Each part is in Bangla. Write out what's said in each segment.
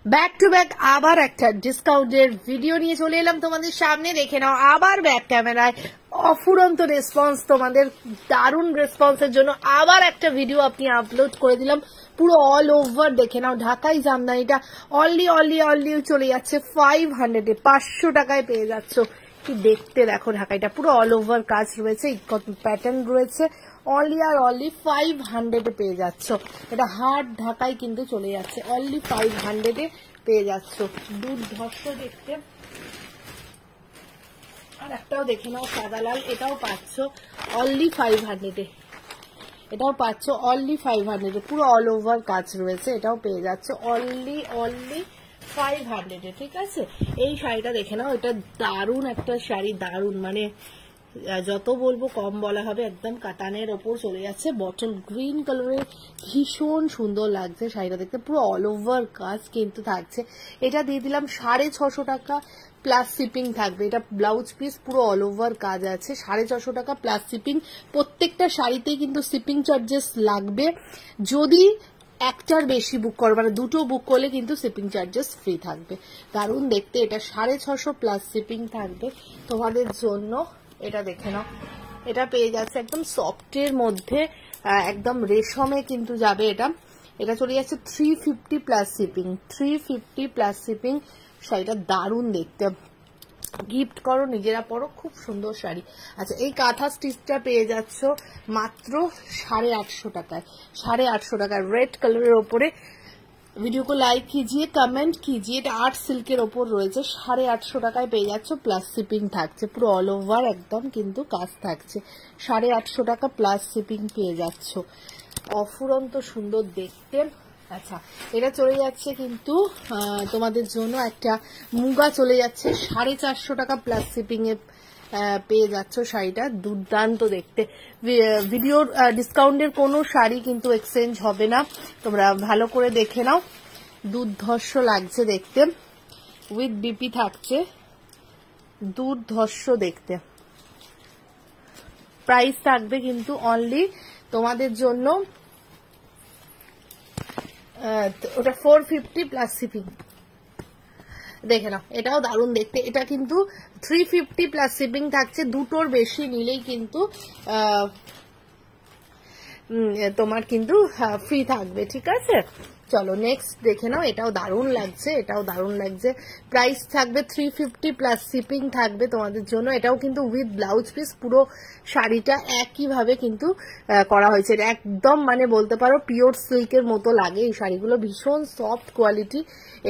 ব্যাক টু ব্যাক আবার একটা ডিসকাউন্টের ভিডিও নিয়ে চলে এলাম তোমাদের সামনে। দেখে নাও আবার ব্যাক ক্যামেরায় অফুরন্ত রেসপন্স, তোমাদের দারুণ রেসপন্সের জন্য আবার একটা ভিডিও আপনি আপলোড করে দিলাম। পুরো অল ওভার দেখে নাও, ঢাকাই জামদানিটা অনলি চলে যাচ্ছে 500-এ, 500 টাকায় পেয়ে যাচ্ছ। কি দেখতে দেখো, ঢাকাইটা পুরো অল ওভার কাজ রয়েছে, প্যাটার্ন রয়েছে, অনলি 500-এ পেয়ে যাচ্ছ। এটা হার্ড ঢাকাই কিন্তু চলে যাচ্ছে, অনলি 500-এ পেয়ে যাচ্ছ। দুর্ধর্ষ দেখতে। আর একটাও দেখে নাও সাদা লাল, এটাও পাচ্ছ অনলি 500-এ, এটাও পাচ্ছ অনলি 500-এ, পুরো অল ওভার কাজ রয়েছে, এটাও পেয়ে যাচ্ছ অনলি 500-এ। ঠিক আছে, এই শাড়িটা দেখে নাও, এটা দারুণ একটা শাড়ি, দারুণ মানে যত বলবো কম বলা হবে। একদম কাতানের ওপর চলে যাচ্ছে, বটল গ্রিন কালারের, ভীষণ সুন্দর লাগছে শাড়িটা দেখতে, পুরো অল ওভার কাজ কিন্তু থাকছে। এটা দিয়ে দিলাম 650 টাকা প্লাস শিপিং থাকবে। এটা ব্লাউজ পিস, পুরো অল ওভার কাজ আছে, 650 টাকা প্লাস শিপিং। প্রত্যেকটা শাড়িতেই কিন্তু শিপিং চার্জেস লাগবে। যদি একটার বেশি বুক করো, মানে দুটো বুক করলে কিন্তু শিপিং চার্জেস ফ্রি থাকবে। দারুণ দেখতে, এটা 650 প্লাস শিপিং থাকবে তোমাদের জন্য। এটা দেখে নাও, এটা পেয়ে যাচ্ছে একদম সফটের মধ্যে, একদম রেশমে কিন্তু যাবে এটা। এটা চলে যাচ্ছে 350 প্লাস শিপিং, 350 প্লাস শিপিং। শাড়িটা দারুণ দেখতে, গিফট করো, নিজেরা পরো, খুব সুন্দর শাড়ি। আচ্ছা, এই কাঁথা স্টিচটা পেয়ে যাচ্ছ মাত্র 850 টাকায়, 850 টাকায় রেড কালারের ওপরে। वीडियो को लाइक कीजिए, कमेंट कीजिए। এটা আর্ট সিল্কের ওপর রয়েছে, 850 টাকায় পেয়ে যাচ্ছ, প্লাস শিপিং থাকছে, পুরো অল ওভার একদম কিন্তু কাজ থাকছে। 850 টাকা প্লাস শিপিং পেয়ে যাচ্ছ, অফুরন্ত সুন্দর দেখতে। আচ্ছা, এটা চলে যাচ্ছে কিন্তু তোমাদের জন্য একটা মুগা চলে যাচ্ছে 450 টাকা প্লাস শিপিং এ পেয়ে যাচ্ছ শাড়িটা, দুর্দান্ত দেখতে। ভিডিওর ডিসকাউন্টের কোনো শাড়ি কিন্তু এক্সচেঞ্জ হবে না, তোমরা ভালো করে দেখে নাও। দুর্ধর্ষ লাগছে দেখতে, উইথ বিপি থাকছে, দুর্ধর্ষ দেখতে। প্রাইস থাকবে কিন্তু অনলি তোমাদের জন্য ওটা 450 প্লাস শিপিং। দেখে নাও, এটাও দারুণ দেখতে। এটা কিন্তু 350 প্লাস শিপিং থাকছে, দুটোর বেশি নিলেই কিন্তু তোমার কিন্তু ফ্রি থাকবে। ঠিক আছে, চলো নেক্সট দেখে নাও। এটাও দারুণ লাগছে, এটাও দারুণ লাগছে। প্রাইস থাকবে 350 প্লাস শিপিং থাকবে তোমাদের জন্য। এটাও কিন্তু উইথ ব্লাউজ পিস, পুরো শাড়িটা একইভাবে কিন্তু করা হয়েছে। এটা একদম মানে বলতে পারো পিওর সিল্কের মতো লাগে এই শাড়িগুলো, ভীষণ সফট কোয়ালিটি।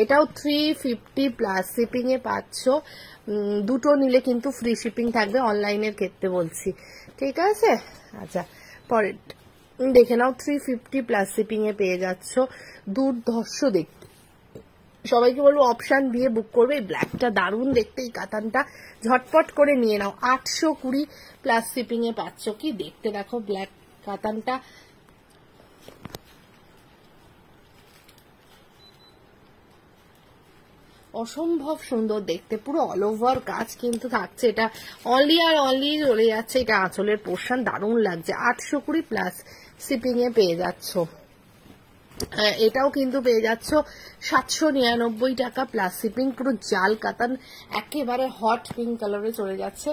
এটাও 350 প্লাস শিপিং এ পাচ্ছ, দুটো নিলে কিন্তু ফ্রি শিপিং থাকবে, অনলাইনের ক্ষেত্রে বলছি। ঠিক আছে, আচ্ছা পরের দেখে নাও, 350 প্লাস শিপিং এ পেয়ে যাচ্ছ, দুর্ধর্ষ দেখতে। সবাইকে বলবো অপশন দিয়ে বুক করবে। এই ব্ল্যাকটা দারুণ দেখতে, এই কাতানটা ঝটপট করে নিয়ে নাও, 820 প্লাস শিপিং এ পাচ্ছ। কি দেখতে দেখো, ব্ল্যাক কাতানটা অসম্ভব সুন্দর দেখতে, পুরো অল ওভার কাজ কিন্তু থাকছে। এটা অনলি চলে যাচ্ছে, এটা আঁচলের পোর্শন, দারুণ লাগছে। 820 প্লাস শিপিং এ পেয়ে যাচ্ছ। এটাও কিন্তু পেয়ে যাচ্ছ 799 টাকা প্লাস শিপিং, পুরো জাল কাতান, একেবারে হট পিঙ্ক কালারে চলে যাচ্ছে,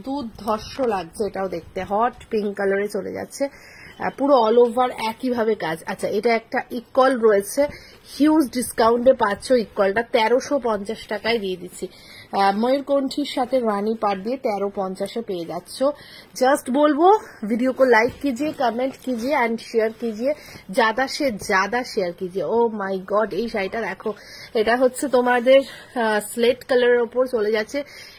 দুর্ধর্ষ লাগছে। এটাও দেখতে হট পিঙ্ক কালারে চলে যাচ্ছে, পুরো অল ওভার একইভাবে কাজ। আচ্ছা, এটা একটা ইকুয়াল রয়েছে, হিউজ ডিসকাউন্টে পাচ্ছ। ইকুয়ালটা 1350 টাকায় দিয়ে দিচ্ছি, ময়ূরকণ্ঠীর সাথে রানী পাট দিয়ে 1350 পেয়ে যাচ্ছ। जस्ट बोलबो वीडियो को लाइक कीजिए, कमेंट कीजिए एंड शेयर कीजिए, ज्यादा से ज्यादा शेयर कीजिए। ओ माय गॉड, এই শাড়িটা দেখো, এটা হচ্ছে তোমাদের স্লেট কালারের উপর চলে যাচ্ছে।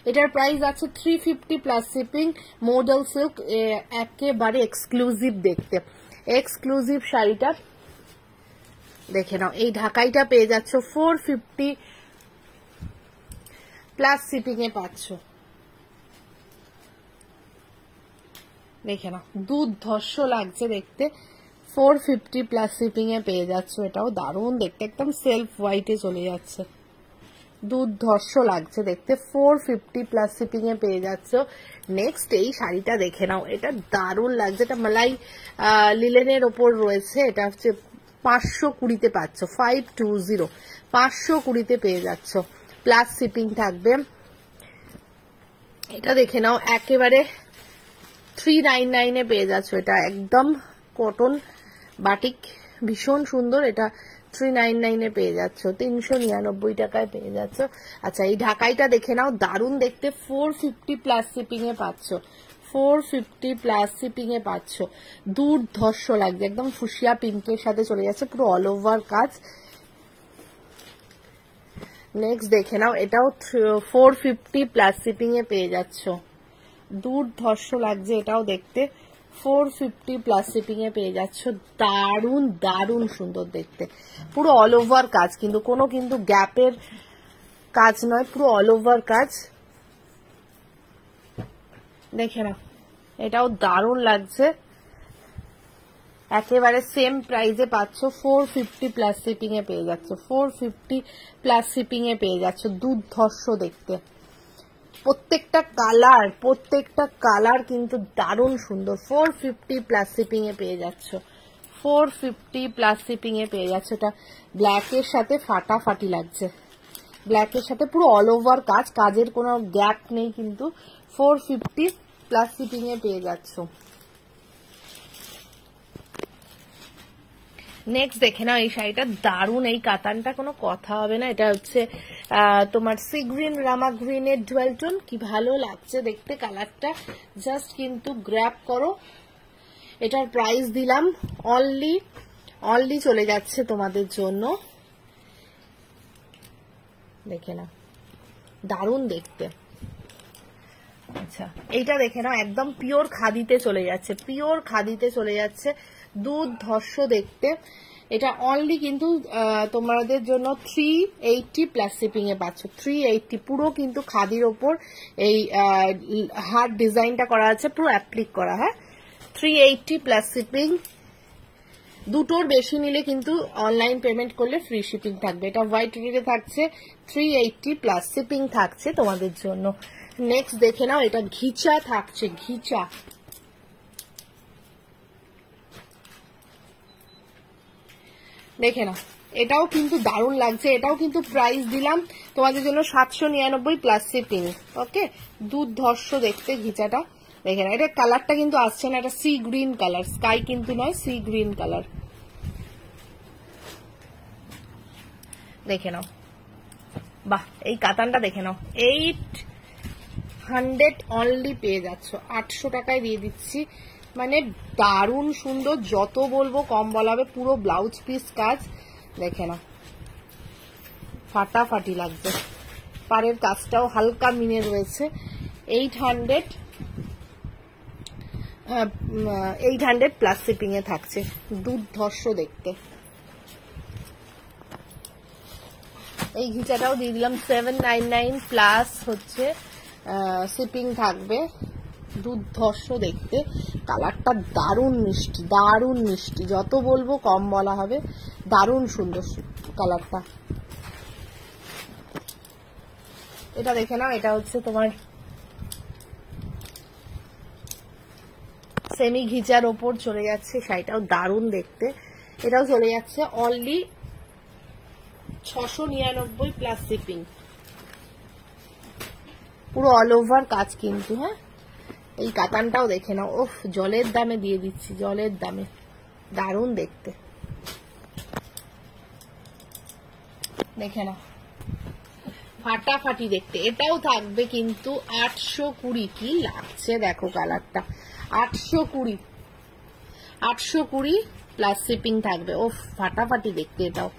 এটার প্রাইস আছে 350 প্লাস শিপিং, মডেল সিল্ক, একেবারে এক্সক্লুসিভ দেখতে, এক্সক্লুসিভ শাড়িটা দেখে নাও। এই ঢাকাইটা পেয়ে যাচ্ছ 450 প্লাস শিপিং এ পাচ্ছ। দেখে নাও, দুর্ধর্ষ লাগছে দেখতে, 450 প্লাস শিপিং এ পেয়ে যাচ্ছ। এটাও দারুণ দেখতে, একদম সেলফ হোয়াইটে চলে যাচ্ছে, দুর্ধর্ষ লাগছে দেখতে, 450 প্লাস শিপিং এ পেয়ে যাচ্ছ। নেক্সট এই শাড়িটা দেখে নাও, এটা দারুণ লাগছে, এটা মালাই লিলেনের ওপর রয়েছে। এটা হচ্ছে 520-তে পাচ্ছ, 520 520-তে পেয়ে যাচ্ছ, প্লাস শিপিং থাকবে। এটা দেখে নাও, একেবারে 399-এ পেয়ে যাচ্ছ। এটা একদম কটন বাটিক, ভীষণ সুন্দর। এটা 399-এ পেয়ে যাচ্ছ, 399 টাকায় পেয়ে যাচ্ছ। আচ্ছা, এই ঢাকাইটা দেখে নাও, দারুণ দেখতে, 450 প্লাস শিপিং এ পাচ্ছ, 450 প্লাস শিপিং এ পাচ্ছ। দুর্ধর্ষ লাগছে, একদম ফুসিয়া পিঙ্কের সাথে চলে যাচ্ছে, পুরো অল ওভার কাজ। নেক্সট দেখে নাও, এটাও 450 প্লাস শিপিং এ পেয়ে যাচ্ছ, দুর্ধর্ষ লাগছে এটাও দেখতে, 450 প্লাস শিপিং এ পেয়ে যাচ্ছ। দারুণ দারুণ সুন্দর দেখতে, পুরো অল ওভার কাজ, কিন্তু কোনো কিন্তু গ্যাপের কাজ নয়, পুরো অল ওভার কাজ। দেখে নাও, এটাও দারুণ লাগছে, একেবারে সেম প্রাইসে পাচ্ছ, 450 প্লাস শিপিং এ পেয়ে যাচ্ছ, 450 প্লাস শিপিং এ পেয়ে যাচ্ছ। দুর্ধর্ষ দেখতে, প্রত্যেকটা কালার কিন্তু দারুণ সুন্দর। 450 প্লাস শিপিং এ পেয়ে যাচ্ছ, 450 প্লাস শিপিং এ পেয়ে যাচ্ছ। এটা ব্ল্যাকের সাথে ফাটাফাটি লাগছে, ব্ল্যাকের সাথে পুরো অল ওভার কাজ, কাজের কোনো গ্যাপ নেই, কিন্তু 450 প্লাস শিপিং এ পেয়ে যাচ্ছ। নেক্সট দেখে নাও, এই শাড়িটা দারুণ, এই কাতানটা কোনো কথা হবে না। এটা হচ্ছে তোমার সি গ্রিন রামা গ্রিনের ডুয়াল টোন, কি ভালো লাগছে দেখতে কালারটা, জাস্ট কিন্তু গ্র্যাব করো। এটার প্রাইস দিলাম অনলি চলে যাচ্ছে তোমাদের জন্য, দেখে নাও, দারুণ দেখতে। আচ্ছা, এইটা দেখে নাও, একদম পিওর খাদিতে চলে যাচ্ছে, পিওর খাদিতে চলে যাচ্ছে, দুর্ধর্ষ দেখতে। এটা অনলি কিন্তু তোমাদের জন্য 380 প্লাস শিপিং এ পাচ্ছ, 380, পুরো কিন্তু খাদির ওপর এই হার্ট ডিজাইনটা করা আছে, পুরো অ্যাপ্লিক করা, হ্যাঁ, 380 প্লাস শিপিং। দুটোর বেশি নিলে কিন্তু অনলাইন পেমেন্ট করলে ফ্রি শিপিং থাকবে। এটা হোয়াইট রেডে থাকছে, 380 প্লাস শিপিং থাকছে তোমাদের জন্য। নেক্সট দেখে নাও, এটা ঘিচা থাকছে, ঘিচা, দেখে নাও, এটাও কিন্তু দারুণ লাগছে। এটাও কিন্তু প্রাইস দিলাম তোমাদের জন্য 799 প্লাস শিপিং। ওকে, দুর্ধর্ষ দেখতে ঘিচাটা, দেখে নাও। এটা কালারটা কিন্তু আসছে না, এটা সি গ্রিন কালার, স্কাই কিন্তু নয়, সি গ্রিন কালার, দেখে নাও। বাহ, এই কাতানটা দেখে নাও, 800 অনলি পেয়ে যাচ্ছ, 800 টাকায় দিয়ে দিচ্ছি, মানে দারুণ সুন্দর, যত বলবো কম বলা হবে। পুরো ব্লাউজ পিস কাজ, দেখে নাও, ফাটাফাটি লাগছে, পাড়ের কাজটাও হালকা মিনে রয়েছে। 800 প্লাস শিপিং এ থাকছে, দুর্ধর্ষ দেখতে। এই ঘিচাটাও দিয়ে দিলাম 799 প্লাস হচ্ছে শিপিং থাকবে, দুর্ধর্ষ দেখতে, কালারটা দারুণ মিষ্টি, দারুণ মিষ্টি, যত বলবো কম বলা হবে, দারুণ সুন্দর কালারটা। এটা দেখে নাও, এটা হচ্ছে তোমার সেমি ঘিচার ওপর চলে যাচ্ছে, শাড়িটাও দারুণ দেখতে। এটাও চলে যাচ্ছে অনলি 699 প্লাস শিপিং, পুরো অল ওভার কাজ কিন্তু, হ্যাঁ। এই কাতানটাও দেখে নাও, ওফ, জলের দামে দিয়ে দিচ্ছি, জলের দামে, দারুণ দেখতে, দেখে নাও, ফাটাফাটি দেখতে। এটাও থাকবে কিন্তু 820, কি লাগছে দেখো কালারটা, 820 প্লাস শিপিং থাকবে, ওফ, ফাটাফাটি দেখতে। এটাও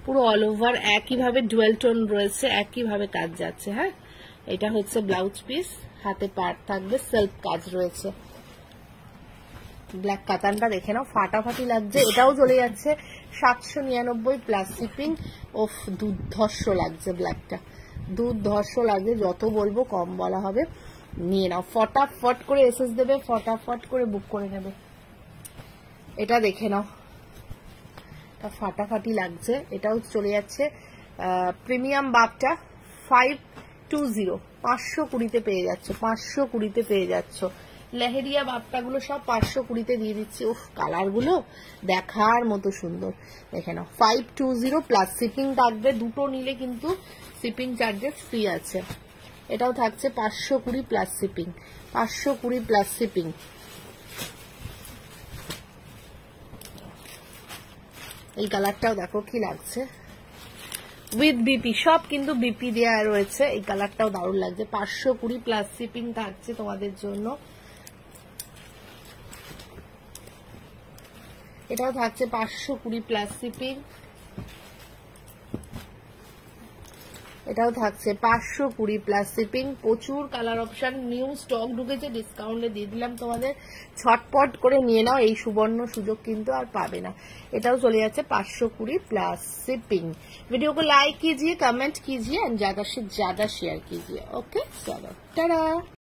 পুরো অল ওভার একইভাবে ডুয়েল টোন রয়েছে, একইভাবে কাজ যাচ্ছে, হ্যাঁ। এটা হচ্ছে ব্লাউজ পিস, হাতে পার্ট থাকবে, সেলফ কাজ রয়েছে। ব্ল্যাক কাতানটা দেখে নাও, ফাটাফাটি লাগছে। এটাও চলে যাচ্ছে 799 প্লাস শিপিং, ওফ, দুর্ধর্ষ লাগছে, ব্ল্যাকটা দুর্ধর্ষ লাগছে, যত বলবো কম বলা হবে। নিয়ে নাও, ফটাফট করে এসএস দেবে, ফটাফট করে বুক করে নেবে। এটা দেখে নাও, এটা ফাটাফাটি লাগছে। এটাও চলে যাচ্ছে প্রিমিয়াম বাপটা 520, 520-তে পেয়ে যাচ্ছ, 520-তে পেয়ে যাচ্ছ। লেহেরিয়া বাপ্তাগুলো সব 520-তে দিয়ে দিচ্ছি। উফ, কালারগুলো দেখার মতো সুন্দর। দেখে নাও, 520 প্লাস শিপিং থাকবে, দুটো নিলে কিন্তু শিপিং চার্জেস ফ্রি আছে। এটাও থাকছে 520 প্লাস শিপিং, 520 প্লাস শিপিং। এই কালারটাও দেখো কি লাগছে, উইথ বিপি, সব কিন্তু বিপি দেওয়া রয়েছে। এই কালারটাও দারুণ লাগছে, 520 প্লাস শিপিং থাকছে তোমাদের জন্য। এটাও থাকছে 520 প্লাস শিপিং, এটাও থাকছে 520 প্লাস শিপিং। প্রচুর কালার অপশন, নিউ স্টক ঢুকেছে, ডিসকাউন্টে দিয়ে দিলাম তোমাদের, ছটপট করে নিয়ে নাও, এই সুবর্ণ সুযোগ কিন্তু আর পাবে না। এটাও চলে যাচ্ছে 520 प्लस शिपिंग। वीडियो को लाइक कीजिए, कमेंट कीजिए एंड ज्यादा से ज्यादा शेयर कीजिए। ओके, चलो टाटा।